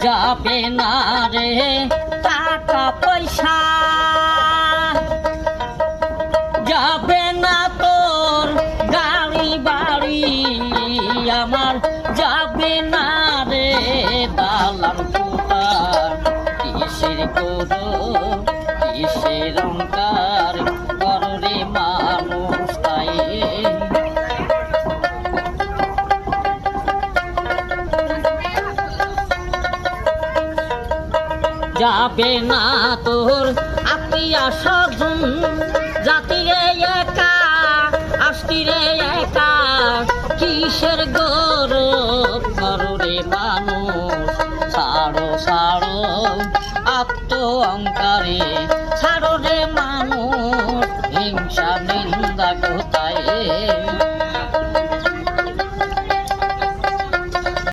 যাবে না রে টাকা পয়সা, যাবে না তোর গাড়ি বাড়ি, আমার যাবে না রে দালান কোঠা। কিসের করো কিসের অহংকার করো রে মানুষ তাই। যাবে না তোর আত্মীয়া স্বজন, জাতিরে একা আস্তিরে একা, কিসের গৌরব করো রে মানুষ। ছাড়ো ছাড়ো আত্ম অহংকারে